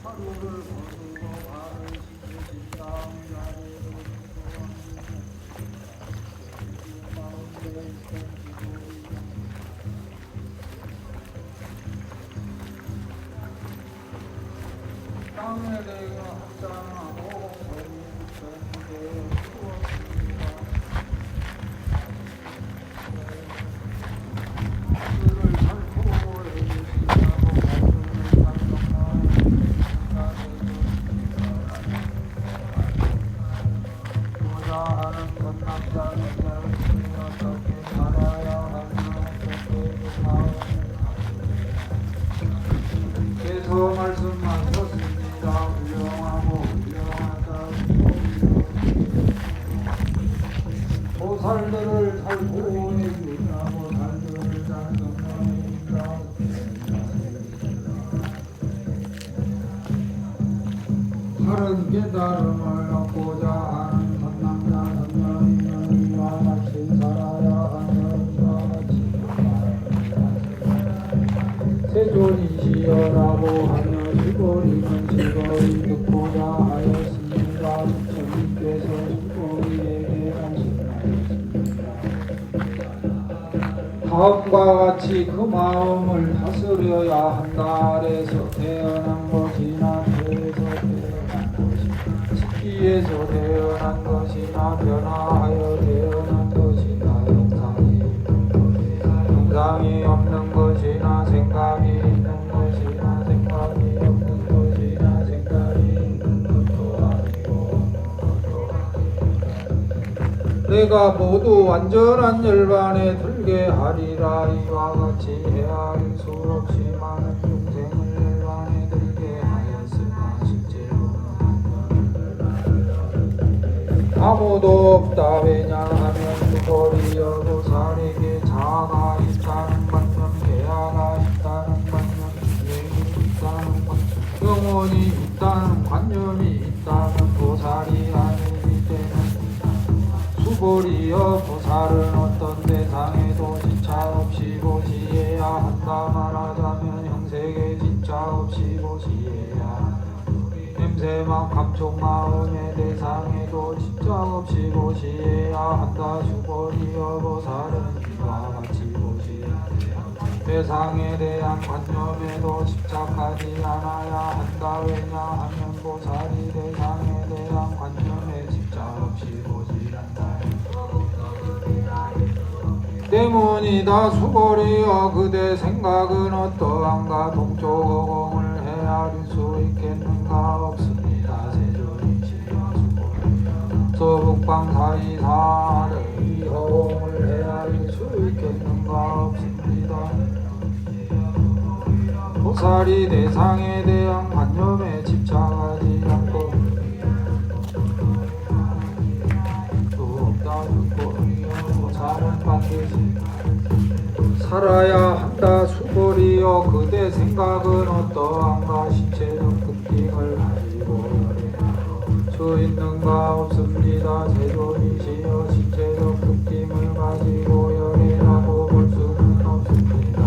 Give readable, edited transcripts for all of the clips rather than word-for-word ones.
하루를 거두고 발을 씻으신 다음 자리로 땅에 대가 합장하고 전전에 추웠습니다. 그를 살포 해주시라고 그를 보자하는 건 남자는 어떻게 살아야 하나 어떻게 마음을 계속 말씀하셨습니다. 훌륭하고 훌륭하다. 보살들을 살고 해주라. 보살들을 잘 섬겨주라. 다른 깨달음을 얻고자 하는 선남자 선녀이는 이와 같이 살아야 하는 이와 같이 세존이시여라고 하며 수고리는 즐거이 듣고자 하였습니다. 부처님께서 수고리에게 말씀하셨습니다. 다음과 같이 그 마음을 다스려야 한다. 아래서 태어난 것이나 배에서 태어난 것이나 식기에서 태어난 것이나 변화하여 태어난 것이나 영상이 없는 것이나 생각이 있는 것이나 생각이 없는 것이나 생각이 있는 것도 아니고 내가 모두 완전한 열반에 들게 하리라. 이와 같이 헤아릴 수 없이 많은 중생을 열반에 들게 하였으나 실제로는 아무도 없다. 왜냐하면 수고리여 보살에게 자아가 있다는 관념, 계아가 있다는 관념, 유행이 있다는 관념, 영혼이 있다는 관념이 있다는 보살이 아니기 때문에 수고리여 보살은 어떤 대상에도 지차 없이 보시해야 한다. 말하자면 형색에 지차 없이 보시해야 냄새만 감촉 마음의 대상에도 지차 없이 보시해야 한다. 수고리여 보살은 이와 같이 보시해야 대상에 대한 관념에도 집착하지 않아야 한다. 왜냐하면 보살이 대상에 대한 관념에 집착 없이 보시한다. 때문이다. 수고리여 그대 생각은 어떠한가. 동쪽 어공을 헤아릴 수 있겠는가. 없습니다. 세존이시여 수고리여 서북방 사이사를 어공을 헤아릴 수 있겠는가. 없습니다. 보살이 대상에 대한 관념에 집착하지 않고 또 없다. 보살은 반드시 살아야 한다. 수고리여 그대 생각은 어떠한가. 신체적 특징을 가지고 수 있는가. 없습니다. 세존이시여 신체적 특징을 가지고 열애라고 볼 수는 없습니다.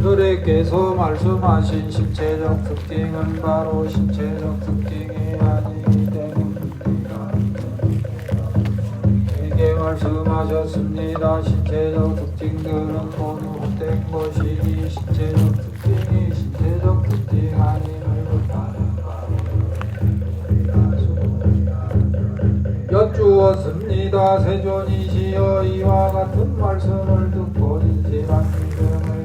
열애께서 말씀하신 신체적 특징은 바로 신체적 특징이 아니기 때문입니다. 이게 말씀하셨습니다. 신체적 특징들은 모두 헛된 것이니 신체적 특징이 신체적 특징 아님을 뜻하는 여쭈었습니다. 세존이시여 이와 같은 말씀을 듣고 진실한 믿음을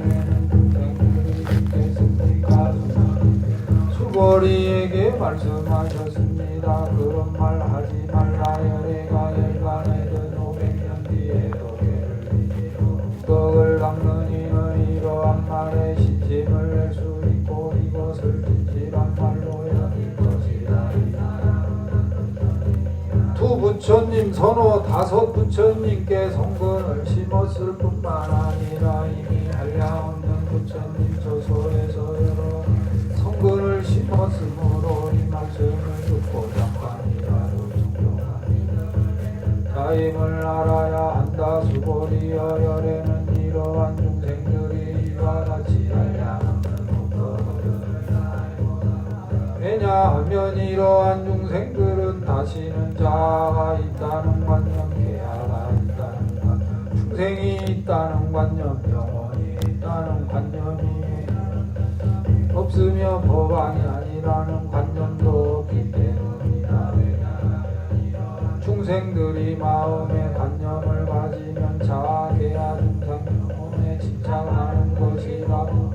수고리에게 말씀하셨습니다. 그런 말 하지 말라. 열애가 열반에든 500년 뒤에도 괴를 이기로 떡을 닦는 이는 이러한 말에 신심을 낼 수 있고 이것을 진실한 말로 여길 것이다. 두 부처님 서너 다섯 부처님께 성근을 심었을 뿐만 아니라 이미 한량없는 부처님 저소에서 여러 성근을 심었으므로 이 말씀을 듣고 잠깐이라도 존경하리라. 자임을 알아야 한다. 수고리여 열애는 이러한 중생들이 이와 같이 알량없는 왜냐하면 이러한 중생들은 다시는 자아가 있다는 관념, 계하가 있다는 관념, 중생이 있다는 관념, 영혼이 있다는 관념이 없으며 법안이 아니라는 관념도 없기 때문이다. 중생들이 마음의 관념을 가지면 자아, 계하, 중생, 영혼에 집착하는 것이라고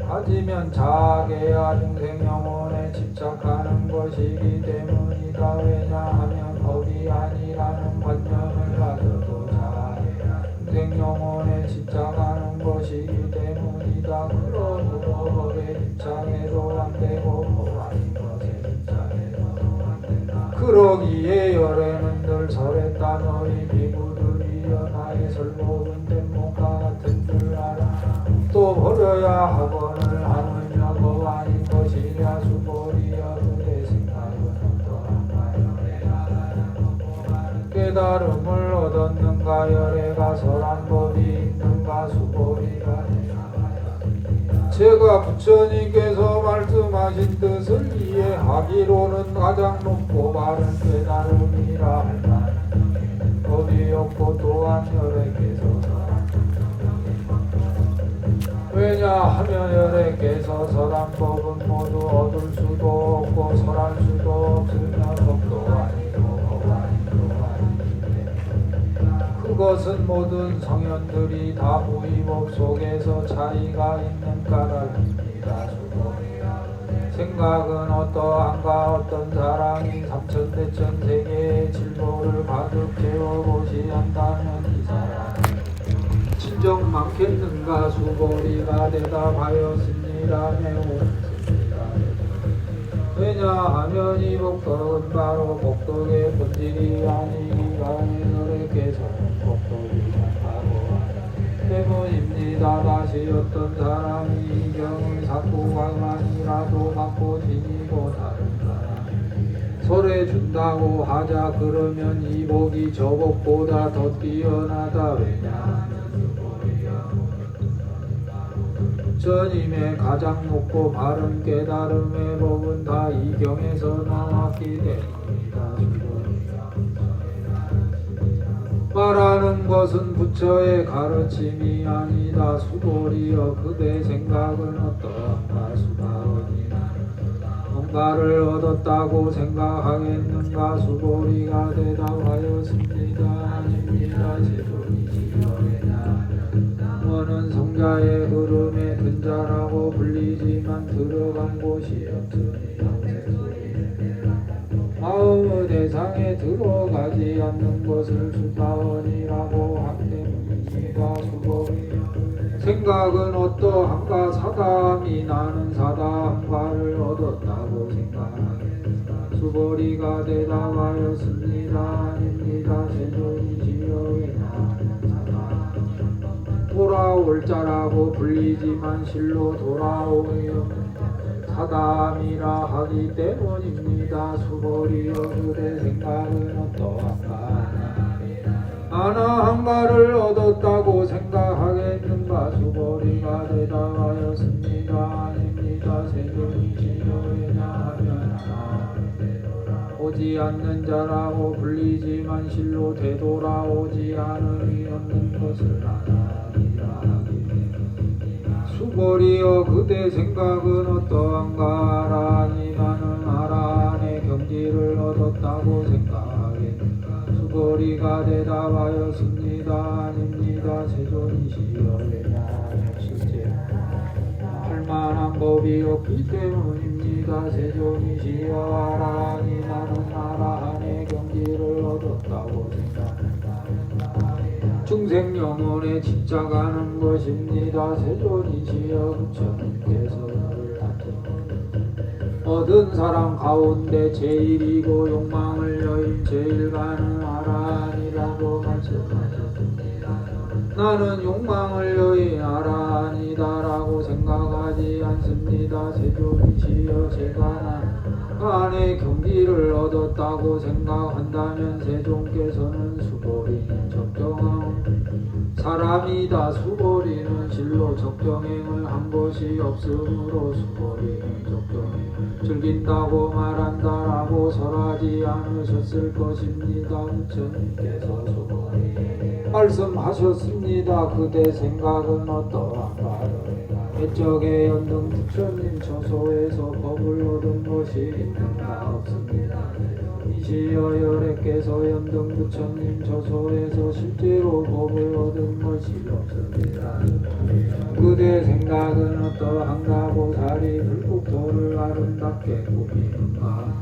가지면 자아, 계하, 중생, 영혼에 집착하는 것이기 때문이다. 왜냐하면 법이 아니라는 관념을 가져도 자아, 계하, 중생, 영혼에 집착하는 것이기 때문이다. 그러므로 법에 집착해도 안 되고 법 아닌 것에 집착해도 안 된다. 그러기에 열애는 늘 설했다. 너희 비구들이여 나의 설법은 된목과 같은 줄 알아. 또 버려야 학원을 하느냐 법 아닌 것이랴. 수고리여 그대 생각은 어떠한가. 깨달음을 얻었는가. 열애가 설한 법이 있는가. 수고리가 제가 부처님께서 말씀하신 뜻을 이해하기로는 가장 높고 바른 깨달음이라 할 만한 법이 없고 또한 열애께서 왜냐하면 열애께서 설한 법은 모두 얻을 수도 없고 설할 수도 없으며 법도 아니고 법 아니고 아닌데 그것은 모든 성현들이 다 무의법 속에서 차이가 있는 까닭입니다. 생각은 어떠한가. 어떤 사람이 삼천대천 세계의 진보를 가득 채워보시 한다면 이 사람은 진정 많겠는가. 수고리가 대답하였습니다. 매우 많습니다. 왜냐하면 이 복덕은 바로 복덕의 본질이 아니기가 열애께서는 복덕이 많다고 때문입니다. 다시 어떤 사람이 이 경을 사고가만이라도 갖고 지니고 다른 사람이 설해준다고 하자. 그러면 이 복이 저 복보다 더 뛰어나다. 왜냐하면 부처님의 가장 높고 바른 깨달음의 법은 다 이 경에서 나왔기 때문이다. 말하는 것은 부처의 가르침이 아니다. 수고리여 그대 생각은 어떠한가. 수바오니 뭔가를 얻었다고 생각하겠는가. 수고리가 대답하였습니다. 아닙니다. 제도이지요. 원은 성자의 흐름에 근자라고 불리지만 들어간 곳이 없으니 마음의 대상에 들어가지 않는 것을 수사원이라고 한때문이다. 생각은 어떠한가. 사담이 나는 사담과를 얻었다고 생각하겠다. 수보리가 대답하였습니다. 아닙니다. 세존이지요. 돌아올 자라고 불리지만 실로 돌아오요 사담이라 하기 때문입니다. 수보리여 그대 생각은 어떠한가. 하나한가를 얻었다고 생각하겠는가. 수보리가 대답하였습니다. 아닙니다. 세존이시여. 왜냐하면 오지 않는 자라고 불리지만 실로 되돌아오지 않음이 없는 것을 아나. 수고리여 그대 생각은 어떠한가. 아라니나는 아라한의 경지를 얻었다고 생각하겠는가. 수고리가 대답하였습니다. 아닙니다. 세존이시여. 왜냐하면 실제 할만한 법이 없기 때문입니다. 세존이시여. 아라니나는 아라한의 경지를 얻었다고 생각합니다. 중생 영혼에 집착하는 것입니다. 세존이시여. 부처님께서 너를 얻은 사람 가운데 제일이고 욕망을 여인 제일 가는 아라한이라고 말씀하셨습니다. 나는 욕망을 여인 아라한이다라고 생각하지 않습니다. 세존이시여. 제가 안의 경지를 얻었다고 생각한다면 세존께서는 수고리는 적정한 사람이다 수고리는 실로 적정행을 한 것이 없으므로 수고리는 적정행을 즐긴다고 말한다라고 설하지 않으셨을 것입니다. 부처님께서 수고리에게 말씀하셨습니다. 그대 생각은 어떠한가요? 옛적에 연등 부처님 처소에서 법을 얻은 것이 있는가 없습니다. 이시여 열애께서 연등 부처님 처소에서 실제로 법을 얻은 것이 없습니다. 그대 생각은 어떠한가? 보살이 불국토를 아름답게 꾸미는가?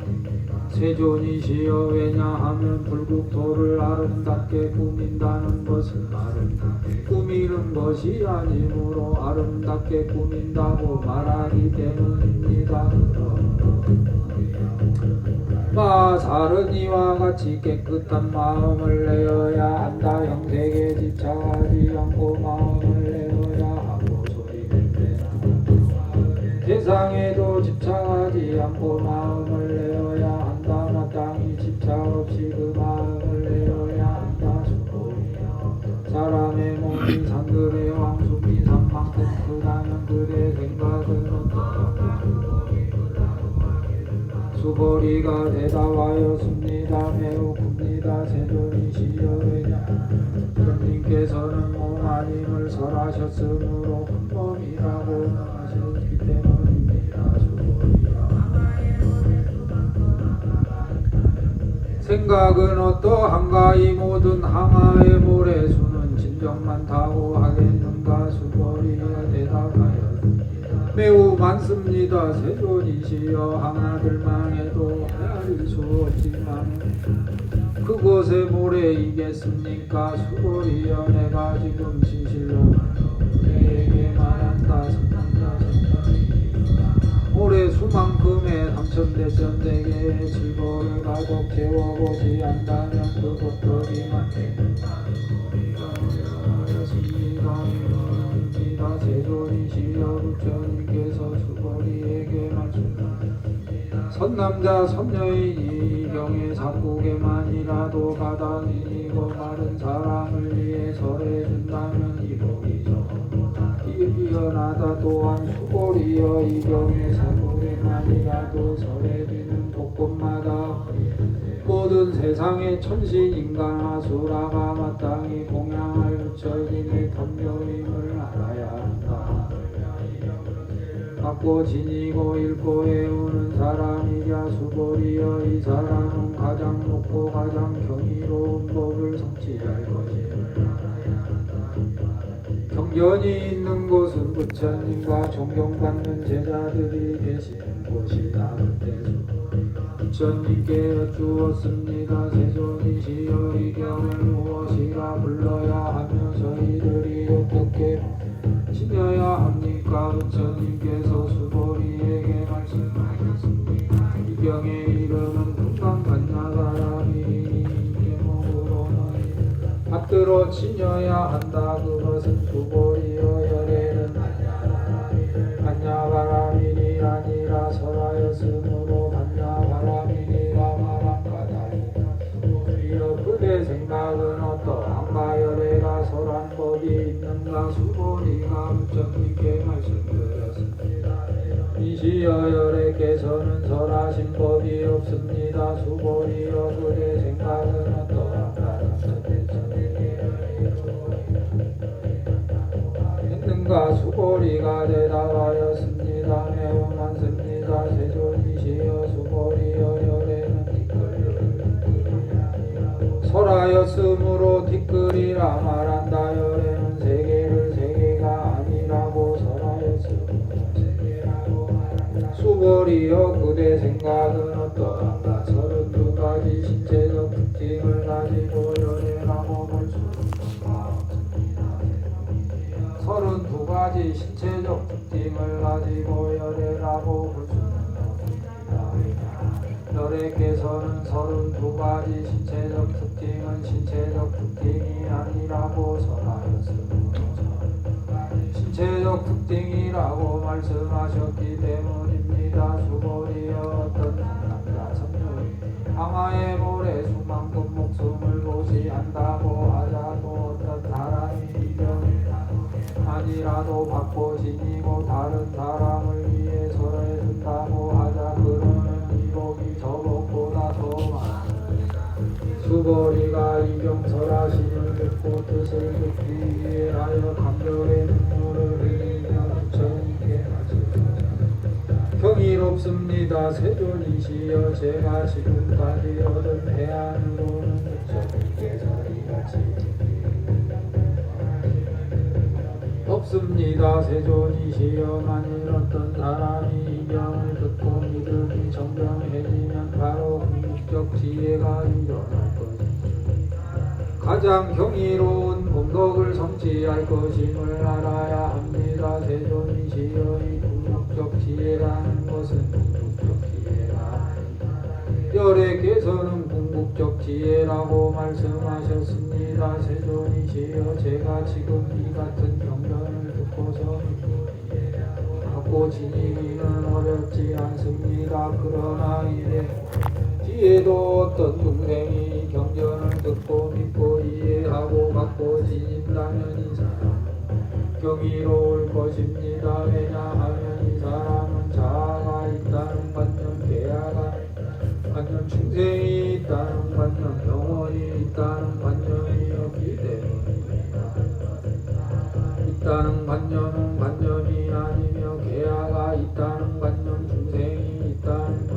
세존이시여 왜냐하면 불국토를 아름답게 꾸민다는 것은 아름답게 꾸미는 것이 아니므로 아름답게 꾸민다고 말하기 때문입니다. 마살은 이와 같이 깨끗한 마음을 내어야 한다. 형색에 집착하지 않고 마음을 내어야 하고 소리를 내는 세상에도 집착하지 않고 마음을 내어야 한다. 마땅히 집착 없이 그 마음을 내어야 한다. 사람의 몸이 산들의 왕숙이 산만큼 크다면 그의 생각은 어떠한가? 수보리가 대답하였습니다. 매우 큽니다. 세존이시여 왜냐 주님께서는 몸 아님을 설하셨으므로 큰 몸이라고 하셨기 때문입니다. 생각은 어떠한가? 이 모든 항아의 모래수는 진정 많다고 하겠는가? 수보리가 대답하였습니다. 매우 많습니다. 세존이시여 항아들만 해도 헤아릴 수 없지만 그곳에 모래이겠습니까? 수보리여 내가 지금 진실로 내게 말한다. 모래수만큼의 삼천대천대계의 지보를 가득 채워보지 않다면 그것들이 맞겠는가? 세존이시여 부처님께서 수보리에게 말씀하셨습니다. 선남자 선여인이 병의 사국에만이라도 가당이고 마른 사람을 위해 설해준다면 이 복이 뛰어나다. 또한 수보리여 이 병의 사국에만이라도 설해주는 복권마다 모든 세상의 천신 인간 아수라가 마땅히 공양할 부처님의 덤요임을 알아야 한다. 받고 지니고 읽고 외우는 사람이랴 수보리여 이 사람은 가장 높고 가장 경이로운 법을 성취할 것임을 알아야 한다. 경전이 있는 곳은 부처님과 존경받는 제자들이 계시는 곳이다. 부처님께 여쭈었습니다. 세존이시여 이 경을 무엇이라 불러야 하며 저희들이 어떻게 지녀야 합니까? 부처님께서 수보리에게 말씀하셨습니다. 이 경의 이름은 금강간야바라미. 제목으로는 받들어 지녀야 한다. 그것은 수보리여 열애는 간야바라밀이 아니라 설하였으므로 간야바라밀이라 말한가다. 수보리여 그대 생각은 어떠한가? 열애가 설한 법이 있는가? 수보리가 부처님께 말씀드렸습니다. 이시여 열애께서는 설하신 법이 없습니다. 수보리여 그대 생각은 어떠한가? 했는가? 수보리가 대답하였습니다. 매우 많습니다. 세존이시여 수보리여 열애는 설하였으므로 티끌이라 말한다. 열애는 세계를 세계가 아니라고 설하였으므로 세계라고 말한다. 수보리여 그대 생각은 어떠한가? 32가지 신체적 특징을 가지고 열애라고 볼 수 있는가? 32가지 신체적 특징을 가지고 열애라고 볼 수 있는가? 열애께서는 32가지 신체적 특징은 신체적 특징이 아니라고 설하였으므로 신체적 특징이라고 말씀하셨기 때문입니다. 수보리여 어떤 남자 선녀이 항아의 모래수만큼 목숨을 고시한다고 하자고 어떤 사람이 나도 받고 지니고 다른 사람을 위해 설해준다고 하자. 그러면 이복이 저복보다 더 많아. 수보리가 이병설하심을 듣고 뜻을 듣기 위해 하여 감격의 눈물을 흘리며 부처님께 하시되 경이롭습니다. 세존이시여 제가 지금까지 얻은 해안으로는 부처님께서 이같이 없습니다. 세존이시여 만일 어떤 사람이 이 명을 듣고 믿음이 정정해지면 바로 궁극적 지혜가 일어날 것입니다. 가장 경이로운 공덕을 성취할 것임을 알아야 합니다. 세존이시여 이 궁극적 지혜라는 것은 궁극적 지혜가 아니다. 열애께서는 궁극적 지혜라고 말씀하셨습니다. 세존이시여 제가 지금 이 같은 경전을 듣고서 갖고 지니기는 어렵지 않습니다. 그러나 이래 뒤에도 어떤 중생이 경전을 듣고 믿고 이해하고 갖고 지닌다면 이 사람은 경이로울 것입니다. 왜냐하면 이 사람은 자아가 있다는 관념, 계야가 관념, 중생이 있다는 관념, 영혼이 있다는 관념이 없기 때문입니다. 있다는 관념은 관념이 아니며 계야가 있다는 관념, 중생이 있다는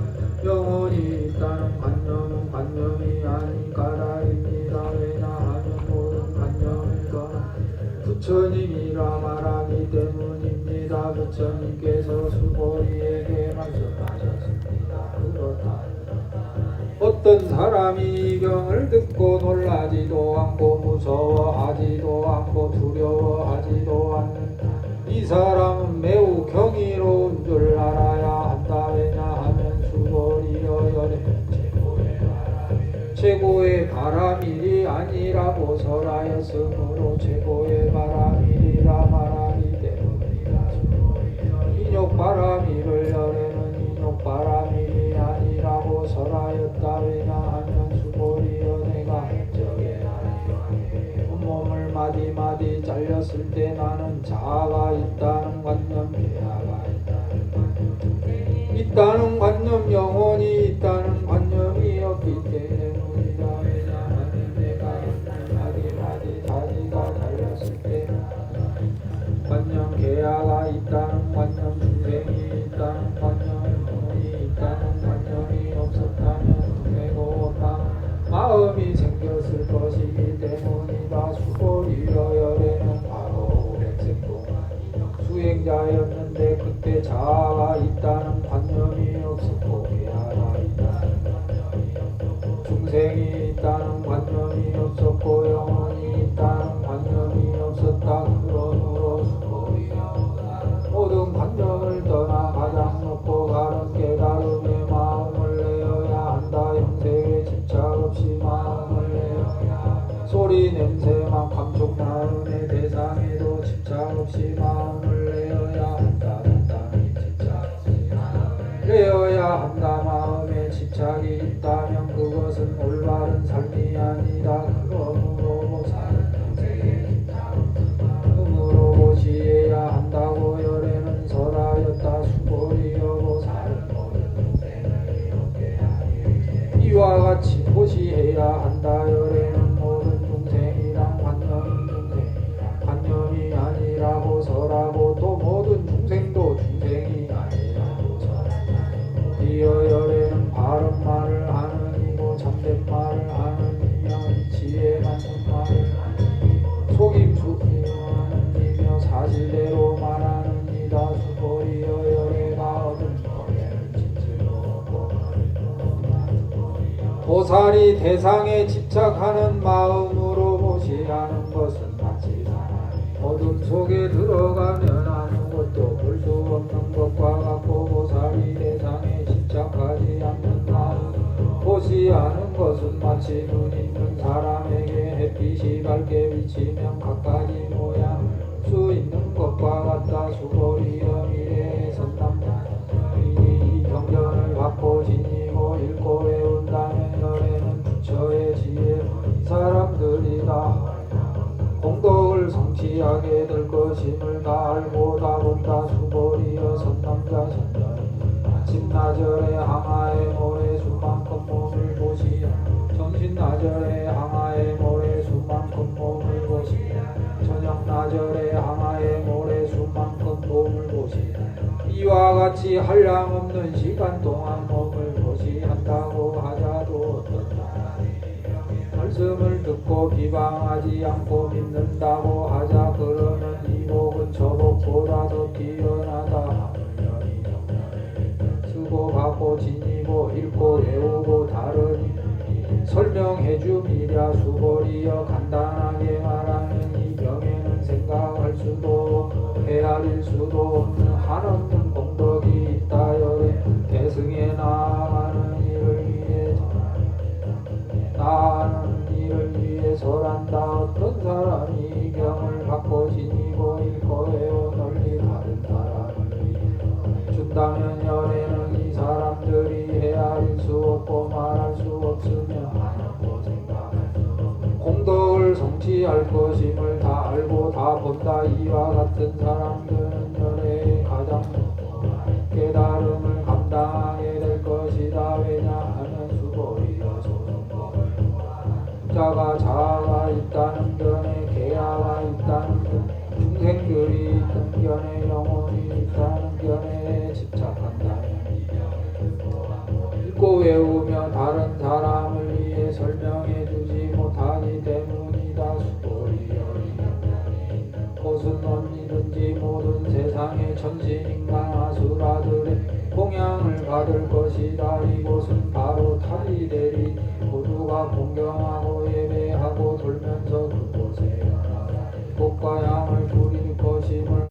영혼이 있다는 관념은 관념이 아닌 까닭입니다. 왜냐하면 모든 관념을 떠나 부처님이라 말하기 때문입니다. 부처님께서 수보리에게 말씀하셨습니다. 그렇다. 어떤 사람이 이 경을 듣고 놀라지도 않고 무서워하지도 않고 두려워하지도 않는 이 사람은 매우 경이로운 줄 알아야 한다. 왜냐하면 수보리여 열애 최고의 바람일이 아니라고 설하였으므로 최고의 바람일이라 말하기 때문이다. 인욕바람일을 열애는 인욕바람일이 아니라고 설하였다. 왜냐하면 수보리여 내가 저게 온몸을 마디마디 잘렸을 때 나는 자아가 있다는 관념, 계야가 있다는 관념, 영혼이 있다는 관념이 없기 때문이다. 왜냐하면 내가 마디마디 자기가 잘렸을 때 관념, 계야가 있다는 관념, 중생이 있다는 관념, 영혼이 있다는 관념이 없었다면 두뇌고 마음이 생겼을 것이기 때문이다. 수보리여 열애는 과거 500생 동안 수행자였는데 그때 자아가 있다는 관념이 없었고 계야가 있다는 관념이 없었고 중생이 있다는 관념이 없었고 영혼이 있다는 관념이 없었다. 그러므로 수보리여 모든 관념을 떠나 가장 높고 가른 깨달음의 마음을 내어야 한다. 영생에 집착 없이 마음을 내어야 소리 냄새만 감촉 나음의 대상에도 집착 없이 마음을 내어야 한다. 마음에 집착이 내어야 한다. 마음에 집착이 있다면 그것은 올바른 삶이 아니다. 그러므로 보살은 영생에 집착 음으로 보시해야 한다고 열애는 설하였다. 수보리여 보살은 모든 중생을 이롭게 하기 위해 이와 같이 보시해야 한다. 열애는 모든 중생이란 관념이 아니라고 설하고 또 모든 중생도 중생이 아니라고 설한다. 이어 열애는 바른 말을 하느니고 참된 말을 하느니며 이치에 맞는 말을 하느니고 속임수이며 사실대로 말하느니라. 수보리여 열애가 얻은 열애를 진실로 얻고 보살이 대상에 집착하는 마음으로 보시하는 것은 마치 어둠 속에 들어가면 아무것도 볼 수 없는 것과 같고 보살이 대상에 집착하지 않는 마음 보시하는 것은 마치 눈 있는 사람에게 햇빛이 밝게 비치면 갖가지 모양 수 있는 것과 같다. 수보리여 미래의 선남자 이 경전을 받고 지니고 읽고 외운다면 열애는 부처의 지혜 사람들이다 공덕을 성취하게 될 것임을 다 이와 같이 한량 없는 시간 동안 몸을 고시한다고 하자도 어떤 사람이 말씀을 듣고 비방하지 않고 믿는다고 하자 그러면 이 복은 저 복보다 더 뛰어나다. 쓰고 받고 지니고 읽고 외우고 다르니 설명해 줌이랴. 수고리여 간단하게 말하면 이 병에는 생각할 수도 헤아릴 수도 없는 한없는 공덕이 있다여. 대승에 나아가는 일을 위해 설한다. 어떤 사람이 이 병을 받고 지니고 읽고 외워 널리 다른 사람을 위해 준다면 열에는 이 사람들이 헤아릴 수 없고 말할 수 없으며 공덕을 성취할 것임을 다 알고 다 본다. 이와 같은 사람들은 열에 가장 깨달음을 감당하게 될 것이다. 왜냐하면 수고리여 자가 있다는 견해 계야가 있다는 견 중생들이 있는 견해 영혼이 있다는 견해에 집착한다면 읽고 외우며 다른 사람을 위해 설명해 주지 못하기 때문이다. 수고리여 곳은 어디든지 모든 세상의 천신인간 아수라들의 공양을 받을 것이다. 이곳은 바로 타지대리 모두가 공경하고 예배하고 돌면서 그곳에